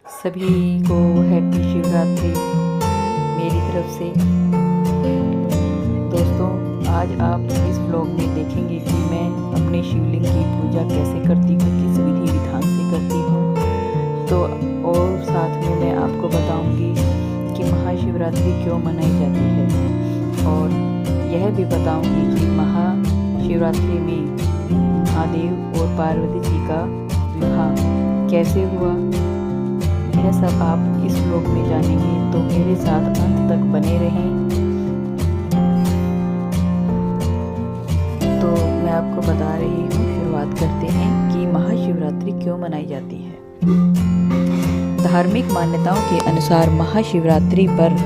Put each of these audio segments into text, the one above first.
सभी को हैप्पी शिवरात्रि मेरी तरफ से। दोस्तों, आज आप इस व्लॉग में देखेंगे कि मैं अपने शिवलिंग की पूजा कैसे करती हूँ, किस विधि विधान से करती हूँ। तो और साथ में मैं आपको बताऊँगी कि महाशिवरात्रि क्यों मनाई जाती है, और यह भी बताऊँगी कि महाशिवरात्रि में महादेव और पार्वती जी का विवाह कैसे हुआ। यह सब आप इस व्लॉग में जानेंगे, तो मेरे साथ अंत तक बने रहें। तो मैं आपको बता रही हूँ, शुरुआत करते हैं कि महाशिवरात्रि क्यों मनाई जाती है। धार्मिक मान्यताओं के अनुसार महाशिवरात्रि पर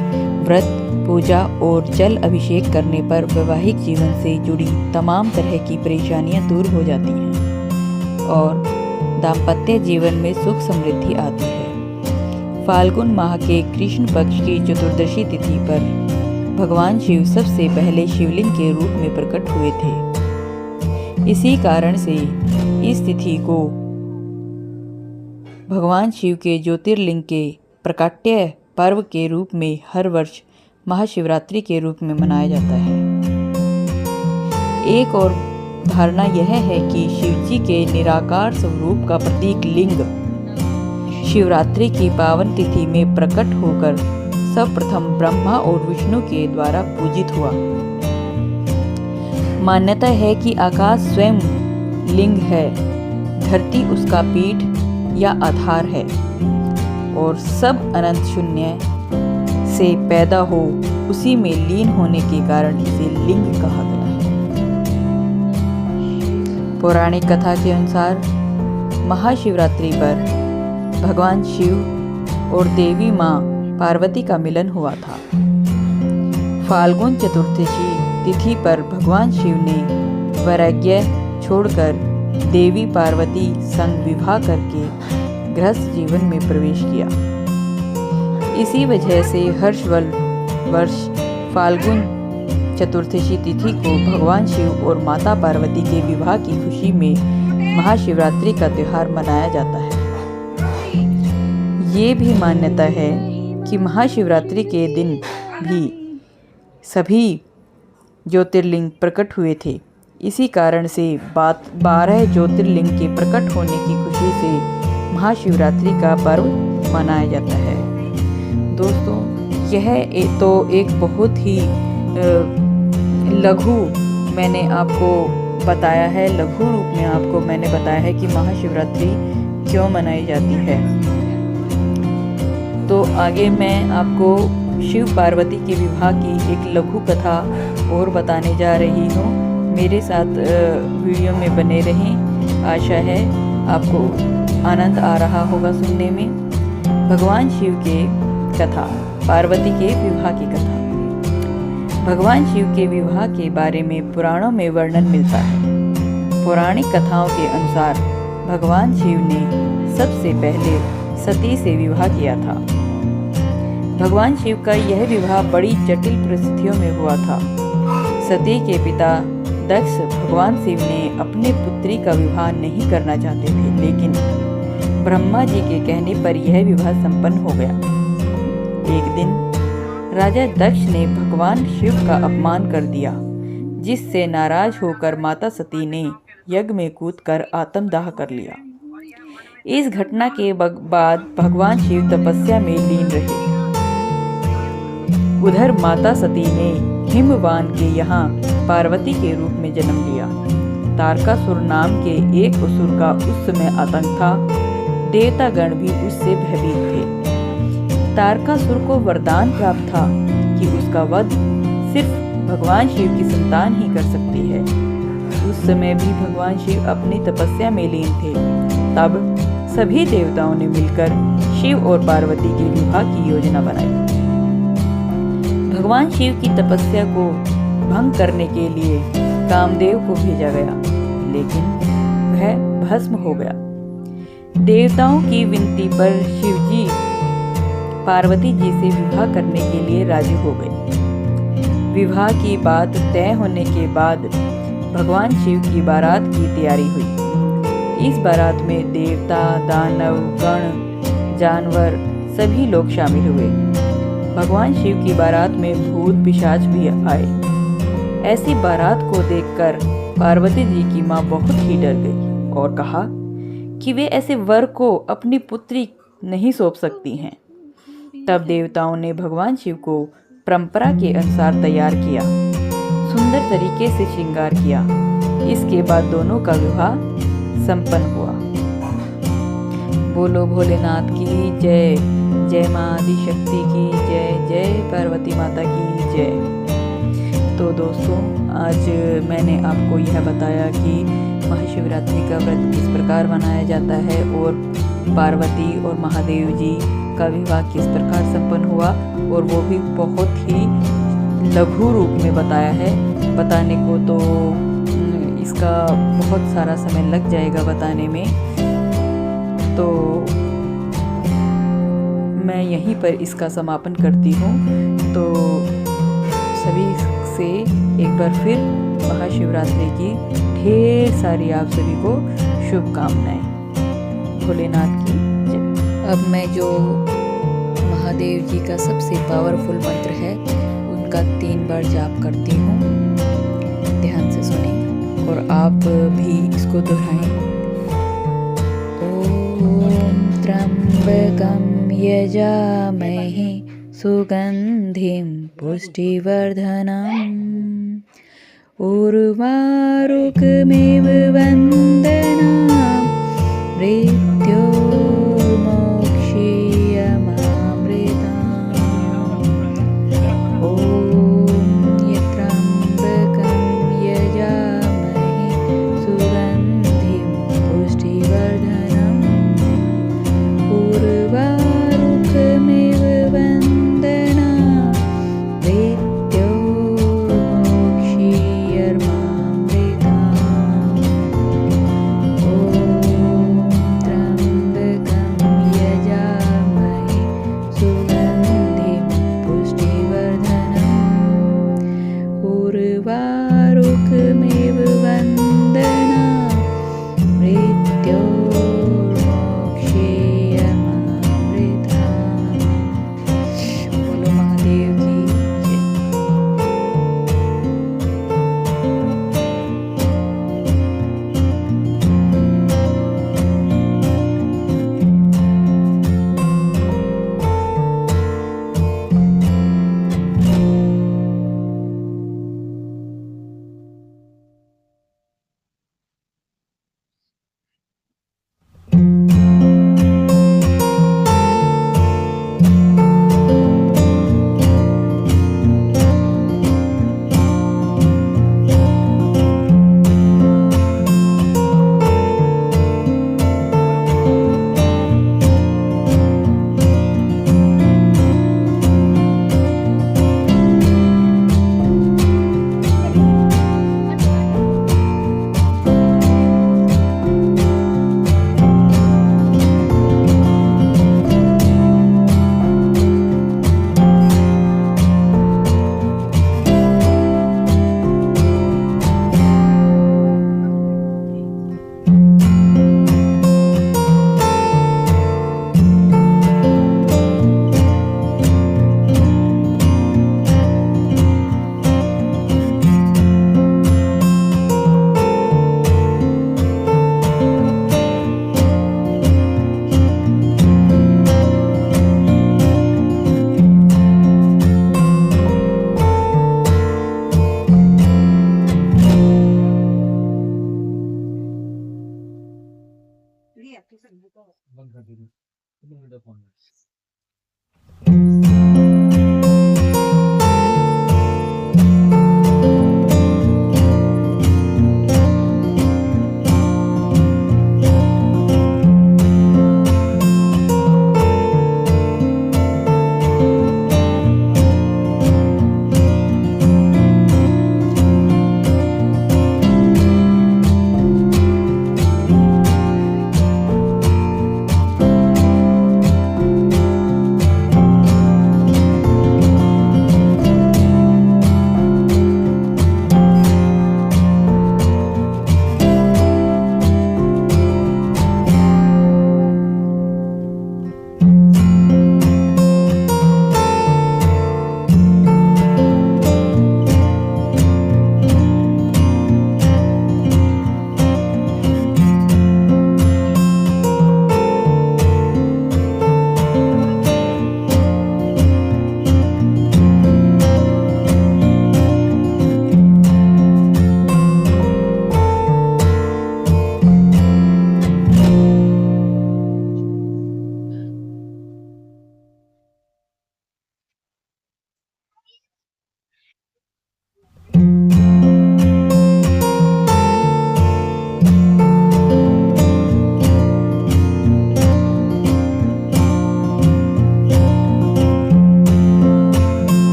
व्रत, पूजा और जल अभिषेक करने पर वैवाहिक जीवन से जुड़ी तमाम तरह की परेशानियां दूर हो जाती हैं और दाम्पत्य जीवन में सुख समृद्धि आती है। फाल्गुन माह के कृष्ण पक्ष की चतुर्दशी तिथि पर भगवान शिव सबसे पहले शिवलिंग के रूप में प्रकट हुए थे। इसी कारण से इस तिथि को भगवान शिव के ज्योतिर्लिंग के प्राकट्य पर्व के रूप में हर वर्ष महाशिवरात्रि के रूप में मनाया जाता है। एक और धारणा यह है कि शिवजी के निराकार स्वरूप का प्रतीक लिंग शिवरात्रि की पावन तिथि में प्रकट होकर सर्वप्रथम ब्रह्मा और विष्णु के द्वारा पूजित हुआ। मान्यता है कि आकाश स्वयं लिंग है, धरती उसका पीठ या आधार है और सब अनंत शून्य से पैदा हो उसी में लीन होने के कारण इसे लिंग कहा गया है। पौराणिक कथा के अनुसार महाशिवरात्रि पर भगवान शिव और देवी मां पार्वती का मिलन हुआ था। फाल्गुन चतुर्दशी तिथि पर भगवान शिव ने वैराग्य छोड़कर देवी पार्वती संग विवाह करके गृहस्थ जीवन में प्रवेश किया। इसी वजह से हर वर्ष फाल्गुन चतुर्दशी तिथि को भगवान शिव और माता पार्वती के विवाह की खुशी में महाशिवरात्रि का त्योहार मनाया जाता है। ये भी मान्यता है कि महाशिवरात्रि के दिन भी सभी ज्योतिर्लिंग प्रकट हुए थे। इसी कारण से 12 ज्योतिर्लिंग के प्रकट होने की खुशी से महाशिवरात्रि का पर्व मनाया जाता है। दोस्तों, यह तो एक बहुत ही लघु मैंने आपको बताया है, लघु रूप में आपको मैंने बताया है कि महाशिवरात्रि क्यों मनाई जाती है। तो आगे मैं आपको शिव पार्वती के विवाह की एक लघु कथा और बताने जा रही हूँ। मेरे साथ वीडियो में बने रहें। आशा है आपको आनंद आ रहा होगा सुनने में। भगवान शिव के कथा, पार्वती के विवाह की कथा। भगवान शिव के विवाह के बारे में पुराणों में वर्णन मिलता है। पौराणिक कथाओं के अनुसार भगवान शिव ने सबसे पहले सती से विवाह किया था। भगवान शिव का यह विवाह बड़ी जटिल परिस्थितियों में हुआ था। सती के पिता दक्ष भगवान शिव ने अपने पुत्री का विवाह नहीं करना चाहते थे, लेकिन ब्रह्मा जी के कहने पर यह विवाह संपन्न हो गया। एक दिन राजा दक्ष ने भगवान शिव का अपमान कर दिया, जिससे नाराज होकर माता सती ने यज्ञ में कूदकर आत्मदाह कर लिया। इस घटना के बाद भगवान शिव तपस्या में लीन रहे। उधर माता सती ने हिमवान के यहाँ पार्वती के रूप में जन्म लिया। तारकासुर नाम के एक असुर का उस समय आतंक था। देवतागण भी उससे भयभीत थे। तारकासुर को वरदान प्राप्त था कि उसका वध सिर्फ भगवान शिव की संतान ही कर सकती है। उस समय भी भगवान शिव अपनी तपस्या में लीन थे। तब सभी देवताओं ने मिलकर शिव और पार्वती के विवाह की योजना बनाई। भगवान शिव की तपस्या को भंग करने के लिए कामदेव को भेजा गया, लेकिन वह भस्म हो गया। देवताओं की विनती पर शिवजी पार्वती जी से विवाह करने के लिए राजी हो गए। विवाह की बात तय होने के बाद भगवान शिव की बारात की तैयारी हुई। इस बारात में देवता, दानव, गण, जानवर सभी लोग शामिल हुए। भगवान शिव की बारात में भूत पिशाच भी आए। ऐसी बारात को देखकर पार्वती जी की माँ बहुत ही डर गई और कहा कि वे ऐसे वर को अपनी पुत्री नहीं सौंप सकती हैं। तब देवताओं ने भगवान शिव को परंपरा के अनुसार तैयार किया, सुंदर तरीके से श्रृंगार किया। इसके बाद दोनों का विवाह संपन्न हुआ। बोलो भोलेनाथ की जय, जय माँ आदिशक्ति की जय, जय पार्वती माता की जय। तो दोस्तों, आज मैंने आपको यह बताया कि महाशिवरात्रि का व्रत किस प्रकार मनाया जाता है और पार्वती और महादेव जी का विवाह किस प्रकार संपन्न हुआ, और वो भी बहुत ही लघु रूप में बताया है। बताने को तो इसका बहुत सारा समय लग जाएगा बताने में, तो मैं यहीं पर इसका समापन करती हूँ। तो सभी से एक बार फिर महाशिवरात्रि की ढेर सारी आप सभी को शुभकामनाएं। भोलेनाथ की जय। अब मैं जो महादेव जी का सबसे पावरफुल मंत्र है उनका 3 बार जाप करती हूँ, ध्यान से सुने और आप भी इसको दोहराएं। ओम त्र्यंबकं यजामहे सुगंधिं पुष्टिवर्धनम् उर्वारुकमिव वन्दनां मृत्योर्मोक्षीयमामृताम्। ॐ त्र्यंबकं यजामहे सुगंधिं पुष्टिवर्धनम् उर्वारुकमिव वन्दनां मृत्योर्मोक्षीयमामृताम्। ॐ त्र्यंबकं यजामहे सुगंधिं पुष्टिवर्धनम् उर्वारुकमिव वन्दनां मृत्योर्मोक्षीयमामृताम्। बोलो महादेव की जय। बंद कर दीजिए।